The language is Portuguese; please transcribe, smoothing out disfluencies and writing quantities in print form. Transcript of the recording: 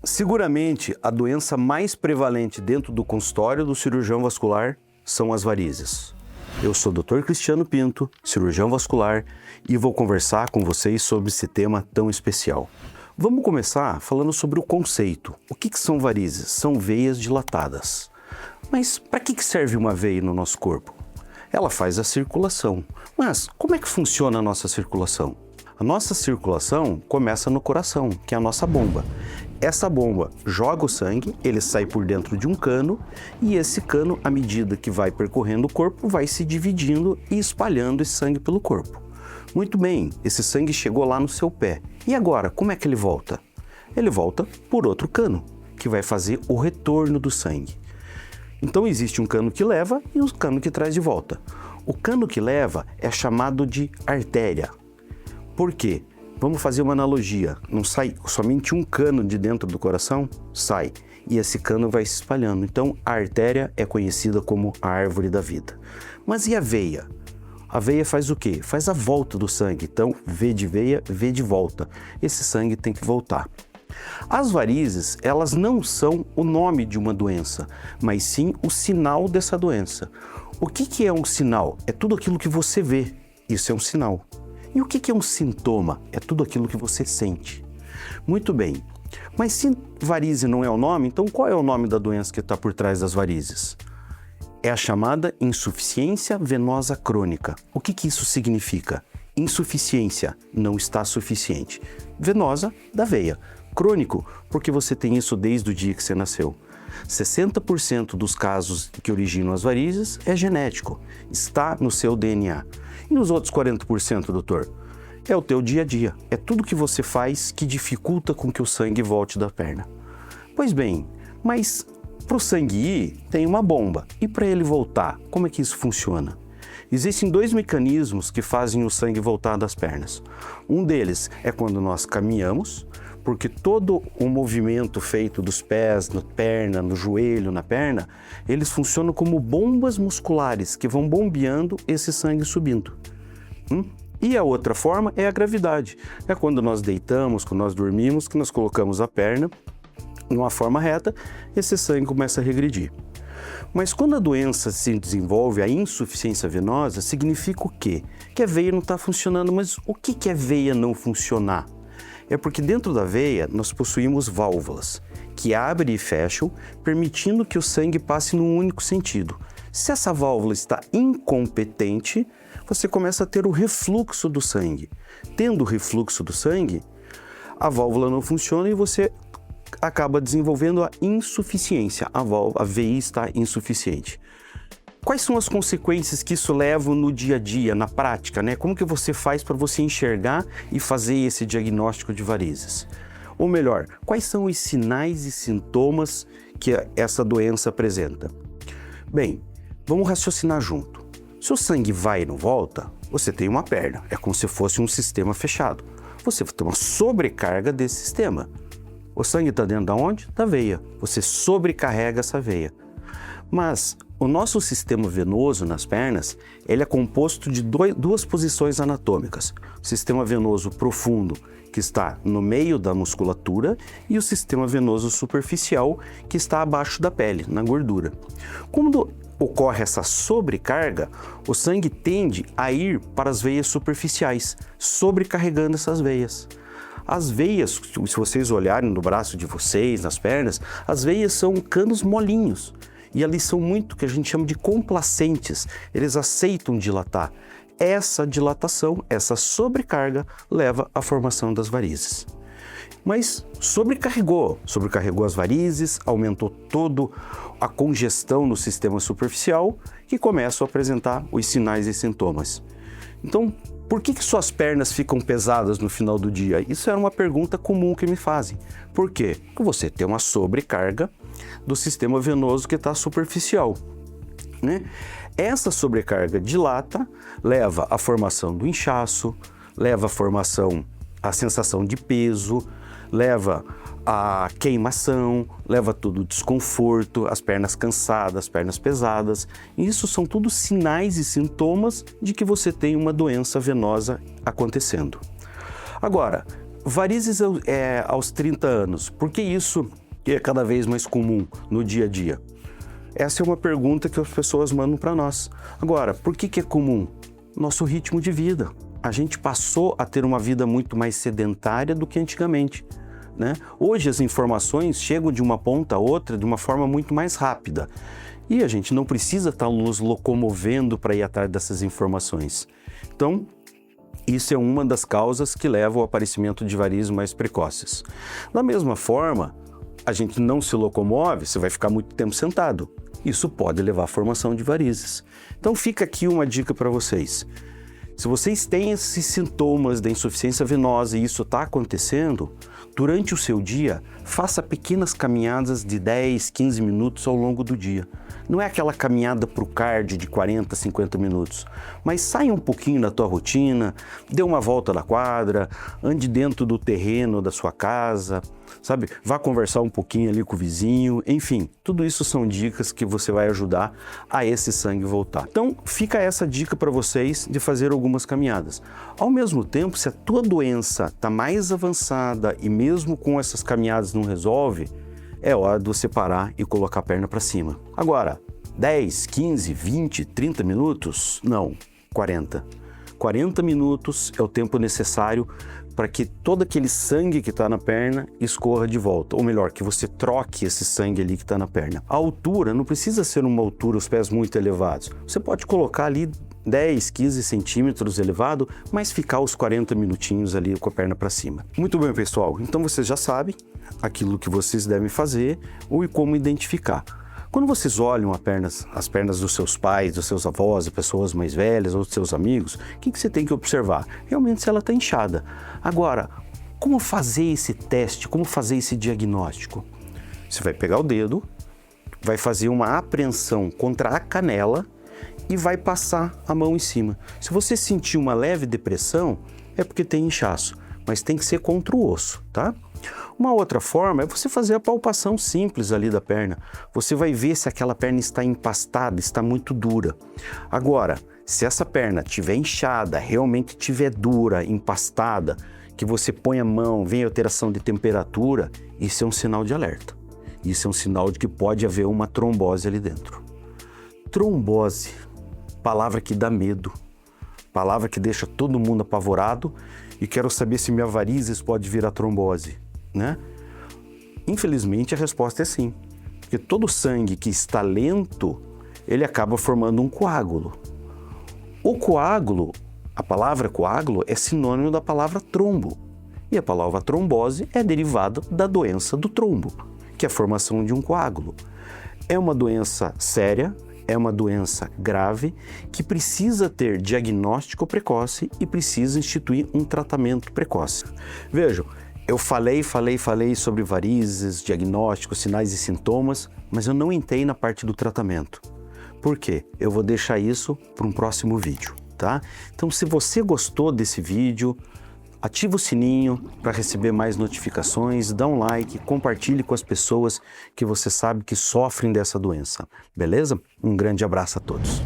Seguramente, a doença mais prevalente dentro do consultório do cirurgião vascular são as varizes. Eu sou o Dr. Cristiano Pinto, cirurgião vascular, e vou conversar com vocês sobre esse tema tão especial. Vamos começar falando sobre o conceito. O que são varizes? São veias dilatadas. Mas para que serve uma veia no nosso corpo? Ela faz a circulação. Mas como é que funciona a nossa circulação? A nossa circulação começa no coração, que é a nossa bomba. Essa bomba joga o sangue, ele sai por dentro de um cano e esse cano, à medida que vai percorrendo o corpo, vai se dividindo e espalhando esse sangue pelo corpo. Muito bem, esse sangue chegou lá no seu pé. E agora, como é que ele volta? Ele volta por outro cano, que vai fazer o retorno do sangue. Então existe um cano que leva e um cano que traz de volta. O cano que leva é chamado de artéria. Por quê? Vamos fazer uma analogia. Não sai somente um cano de dentro do coração? Sai. E esse cano vai se espalhando. Então, a artéria é conhecida como a árvore da vida. Mas e a veia? A veia faz o quê? Faz a volta do sangue. Então, V de veia, V de volta. Esse sangue tem que voltar. As varizes, elas não são o nome de uma doença, mas sim o sinal dessa doença. O que é um sinal? É tudo aquilo que você vê. Isso é um sinal. E o que é um sintoma? É tudo aquilo que você sente. Muito bem, mas se varize não é o nome, então qual é o nome da doença que está por trás das varizes? É a chamada insuficiência venosa crônica. O que isso significa? Insuficiência, não está suficiente. Venosa, da veia. Crônico, porque você tem isso desde o dia que você nasceu. 60% dos casos que originam as varizes é genético, está no seu DNA. E os outros 40%, doutor? É o teu dia a dia, é tudo que você faz que dificulta com que o sangue volte da perna. Pois bem, mas para o sangue ir, tem uma bomba. E para ele voltar, como é que isso funciona? Existem dois mecanismos que fazem o sangue voltar das pernas. Um deles é quando nós caminhamos, porque todo o movimento feito dos pés, na perna, no joelho, na perna, eles funcionam como bombas musculares que vão bombeando esse sangue subindo. E a outra forma é a gravidade. É quando nós deitamos, quando nós dormimos, que nós colocamos a perna numa forma reta, esse sangue começa a regredir. Mas quando a doença se desenvolve, a insuficiência venosa, significa o quê? Que a veia não está funcionando, mas o que é veia não funcionar? É porque dentro da veia nós possuímos válvulas que abrem e fecham, permitindo que o sangue passe num único sentido. Se essa válvula está incompetente, você começa a ter o refluxo do sangue. Tendo o refluxo do sangue, a válvula não funciona e você acaba desenvolvendo a insuficiência. A veia está insuficiente. Quais são as consequências que isso leva no dia a dia, na prática, né? Como que você faz para você enxergar e fazer esse diagnóstico de varizes? Ou melhor, quais são os sinais e sintomas que essa doença apresenta? Bem, vamos raciocinar junto. Se o sangue vai e não volta, você tem uma perna, é como se fosse um sistema fechado. Você tem uma sobrecarga desse sistema. O sangue está dentro da onde? Da veia. Você sobrecarrega essa veia. Mas o nosso sistema venoso nas pernas, ele é composto de duas posições anatômicas. O sistema venoso profundo, que está no meio da musculatura, e o sistema venoso superficial, que está abaixo da pele, na gordura. Quando ocorre essa sobrecarga, o sangue tende a ir para as veias superficiais, sobrecarregando essas veias. As veias, se vocês olharem no braço de vocês, nas pernas, as veias são canos molinhos. E ali são muito que a gente chama de complacentes, eles aceitam dilatar. Essa dilatação, essa sobrecarga, leva à formação das varizes. Mas sobrecarregou as varizes, aumentou toda a congestão no sistema superficial, que começam a apresentar os sinais e sintomas. Então, por que suas pernas ficam pesadas no final do dia? Isso era uma pergunta comum que me fazem. Por quê? Porque você tem uma sobrecarga do sistema venoso que está superficial, né? Essa sobrecarga dilata, leva à formação do inchaço, leva à sensação de peso, leva à queimação, leva todo o desconforto, as pernas cansadas, as pernas pesadas. Isso são tudo sinais e sintomas de que você tem uma doença venosa acontecendo. Agora, Varizes aos 30 anos, por que isso é cada vez mais comum no dia a dia? Essa é uma pergunta que as pessoas mandam para nós. Agora, por que é comum? Nosso ritmo de vida. A gente passou a ter uma vida muito mais sedentária do que antigamente, né? Hoje as informações chegam de uma ponta a outra de uma forma muito mais rápida. E a gente não precisa estar nos locomovendo para ir atrás dessas informações. Então, isso é uma das causas que leva ao aparecimento de varizes mais precoces. Da mesma forma, a gente não se locomove, você vai ficar muito tempo sentado. Isso pode levar à formação de varizes. Então fica aqui uma dica para vocês. Se vocês têm esses sintomas da insuficiência venosa e isso está acontecendo, durante o seu dia, faça pequenas caminhadas de 10, 15 minutos ao longo do dia. Não é aquela caminhada para o cardio de 40, 50 minutos, mas saia um pouquinho da tua rotina, dê uma volta na quadra, ande dentro do terreno da sua casa, sabe? Vá conversar um pouquinho ali com o vizinho, enfim, tudo isso são dicas que você vai ajudar a esse sangue voltar. Então, fica essa dica para vocês de fazer algumas caminhadas. Ao mesmo tempo, se a tua doença está mais avançada e mesmo com essas caminhadas não resolve, é hora de você parar e colocar a perna para cima. Agora, 10, 15, 20, 30 minutos? Não, 40. 40 minutos é o tempo necessário para que todo aquele sangue que está na perna escorra de volta. Ou melhor, que você troque esse sangue ali que está na perna. A altura não precisa ser uma altura, os pés muito elevados. Você pode colocar ali 10, 15 centímetros elevado, mas ficar os 40 minutinhos ali com a perna para cima. Muito bem, pessoal. Então vocês já sabem aquilo que vocês devem fazer ou como identificar. Quando vocês olham as pernas dos seus pais, dos seus avós, de pessoas mais velhas ou dos seus amigos, o que você tem que observar? Realmente se ela está inchada. Agora, como fazer esse teste? Como fazer esse diagnóstico? Você vai pegar o dedo, vai fazer uma apreensão contra a canela e vai passar a mão em cima. Se você sentir uma leve depressão, é porque tem inchaço, mas tem que ser contra o osso, tá? Uma outra forma é você fazer a palpação simples ali da perna. Você vai ver se aquela perna está empastada, está muito dura. Agora, se essa perna estiver inchada, realmente estiver dura, empastada, que você põe a mão, vem alteração de temperatura, isso é um sinal de alerta. Isso é um sinal de que pode haver uma trombose ali dentro. Trombose, palavra que dá medo, palavra que deixa todo mundo apavorado e quero saber se minha varizes pode virar trombose, né? Infelizmente a resposta é sim, porque todo sangue que está lento, ele acaba formando um coágulo. O coágulo, a palavra coágulo é sinônimo da palavra trombo, e a palavra trombose é derivada da doença do trombo, que é a formação de um coágulo. É uma doença séria, é uma doença grave que precisa ter diagnóstico precoce e precisa instituir um tratamento precoce. Vejam, eu falei sobre varizes, diagnósticos, sinais e sintomas, mas eu não entrei na parte do tratamento. Por quê? Eu vou deixar isso para um próximo vídeo, tá? Então, se você gostou desse vídeo, ativa o sininho para receber mais notificações, dá um like, compartilhe com as pessoas que você sabe que sofrem dessa doença, beleza? Um grande abraço a todos.